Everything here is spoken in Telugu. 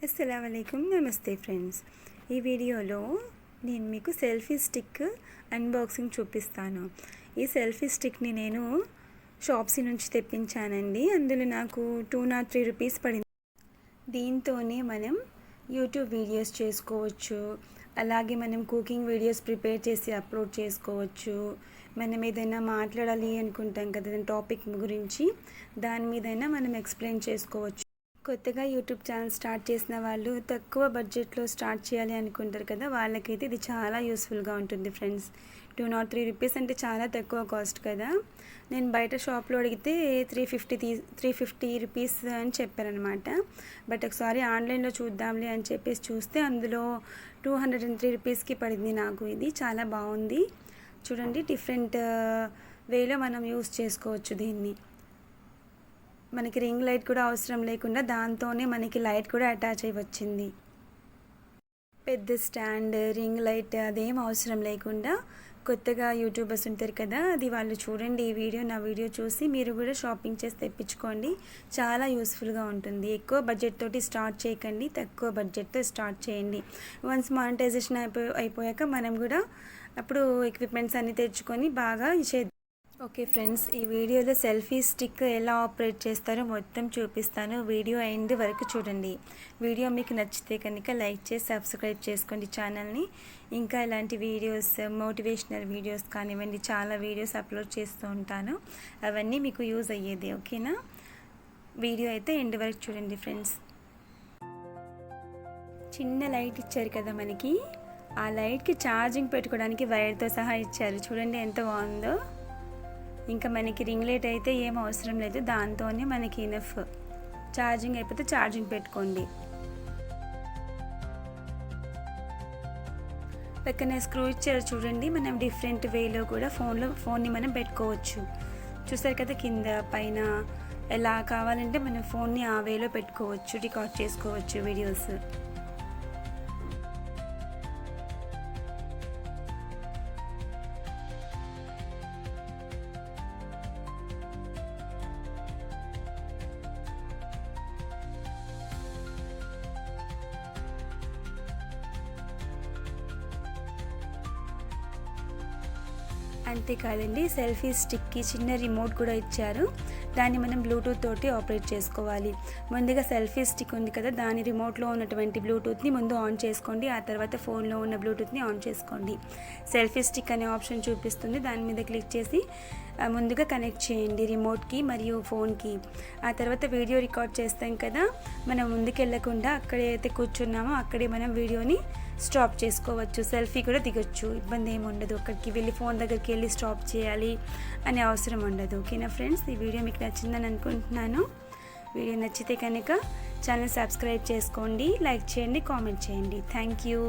అస్సలాముఅలైకుం, నమస్తే ఫ్రెండ్స్. ఈ వీడియోలో నేను మీకు సెల్ఫీ స్టిక్ అన్బాక్సింగ్ చూపిస్తాను. ఈ సెల్ఫీ స్టిక్ని నేను షాప్సీ నుంచి తెప్పించానండి. అందులో నాకు 203 రూపీస్ పడింది. దీంతోనే మనం యూట్యూబ్ వీడియోస్ చేసుకోవచ్చు, అలాగే మనం కుకింగ్ వీడియోస్ ప్రిపేర్ చేసి అప్లోడ్ చేసుకోవచ్చు. మనం ఏదైనా మాట్లాడాలి అనుకుంటాం కదా టాపిక్ గురించి, దాని మీదైనా మనం ఎక్స్ప్లెయిన్ చేసుకోవచ్చు. కొత్తగా యూట్యూబ్ ఛానల్ స్టార్ట్ చేసిన వాళ్ళు తక్కువ బడ్జెట్లో స్టార్ట్ చేయాలి అనుకుంటారు కదా, వాళ్ళకైతే ఇది చాలా యూస్ఫుల్గా ఉంటుంది ఫ్రెండ్స్. 203 రూపీస్ అంటే చాలా తక్కువ కాస్ట్ కదా. నేను బయట షాప్లో అడిగితే 350 రూపీస్ అని చెప్పారనమాట. బట్ ఒకసారి ఆన్లైన్లో చూద్దాంలే అని చెప్పేసి చూస్తే అందులో 203 రూపీస్కి పడింది నాకు. ఇది చాలా బాగుంది చూడండి. డిఫరెంట్ వేలో మనం యూస్ చేసుకోవచ్చు దీన్ని. మనకి రింగ్ లైట్ కూడా అవసరం లేకుండా దాంతోనే మనకి లైట్ కూడా అటాచ్ అయి వచ్చింది. పెద్ద స్టాండ్, రింగ్ లైట్ అదేం అవసరం లేకుండా కొత్తగా యూట్యూబర్స్ ఉంటారు కదా, అది వాళ్ళు చూడండి నా వీడియో చూసి మీరు కూడా షాపింగ్ చేసి తెప్పించుకోండి. చాలా యూస్ఫుల్గా ఉంటుంది. ఎక్కువ బడ్జెట్ తోటి స్టార్ట్ చేయకండి, తక్కువ బడ్జెట్తో స్టార్ట్ చేయండి. వన్స్ మానిటైజేషన్ అయిపోయాక మనం కూడా అప్పుడు ఎక్విప్మెంట్స్ అన్నీ తెచ్చుకొని బాగా చేద్దాం. ఓకే ఫ్రెండ్స్, ఈ వీడియోలో సెల్ఫీ స్టిక్ ఎలా ఆపరేట్ చేస్తారో మొత్తం చూపిస్తాను. వీడియో ఎండ్ వరకు చూడండి. వీడియో మీకు నచ్చితే కనుక లైక్ చేసి సబ్స్క్రైబ్ చేసుకోండి ఛానల్ని. ఇంకా ఇలాంటి వీడియోస్, మోటివేషనల్ వీడియోస్ కానివ్వండి, చాలా వీడియోస్ అప్లోడ్ చేస్తూ ఉంటాను. అవన్నీ మీకు యూజ్ అయ్యేది. ఓకేనా? వీడియో అయితే ఎండ్ వరకు చూడండి ఫ్రెండ్స్. చిన్న లైట్ ఇచ్చారు కదా మనకి, ఆ లైట్కి ఛార్జింగ్ పెట్టుకోవడానికి వైర్తో సహా ఇచ్చారు. చూడండి ఎంత బాగుందో. ఇంకా మనకి రింగ్ లైట్ అయితే ఏం అవసరం లేదు, దాంతోనే మనకి ఇనఫ్. ఛార్జింగ్ అయిపోతే ఛార్జింగ్ పెట్టుకోండి. పక్కన స్క్రూ ఇచ్చారు చూడండి. మనం డిఫరెంట్ వేలో కూడా ఫోన్ని మనం పెట్టుకోవచ్చు. చూసారు కదా, కింద పైన ఎలా కావాలంటే మనం ఫోన్ని ఆ వేలో పెట్టుకోవచ్చు, రికార్డ్ చేసుకోవచ్చు వీడియోస్. అంతేకాదండి, సెల్ఫీ స్టిక్కి చిన్న రిమోట్ కూడా ఇచ్చారు. దాన్ని మనం బ్లూటూత్ తోటి ఆపరేట్ చేసుకోవాలి. ముందుగా సెల్ఫీ స్టిక్ ఉంది కదా, దాని రిమోట్లో ఉన్నటువంటి బ్లూటూత్ని ముందు ఆన్ చేసుకోండి. ఆ తర్వాత ఫోన్లో ఉన్న బ్లూటూత్ని ఆన్ చేసుకోండి. సెల్ఫీ స్టిక్ అనే ఆప్షన్ చూపిస్తుంది, దాని మీద క్లిక్ చేసి ముందుగా కనెక్ట్ చేయండి రిమోట్కి మరియు ఫోన్కి. ఆ తర్వాత వీడియో రికార్డ్ చేస్తాం కదా, మనం ముందుకెళ్ళకుండా అక్కడే అయితే కూర్చున్నామో అక్కడే మనం వీడియోని స్టాప్ చేసుకోవచ్చు. సెల్ఫీ కూడా దిగొచ్చు, ఇబ్బంది ఏమి ఉండదు. అక్కడికి వెళ్ళి ఫోన్ దగ్గరికి వెళ్ళి స్టాప్ చేయాలి అనే అవసరం ఉండదు. ఓకేనా ఫ్రెండ్స్, ఈ వీడియో మీకు నచ్చిందని అనుకుంటున్నాను. వీడియో నచ్చితే కనుక ఛానల్ సబ్స్క్రైబ్ చేసుకోండి, లైక్ చేయండి, కామెంట్ చేయండి. Thank you.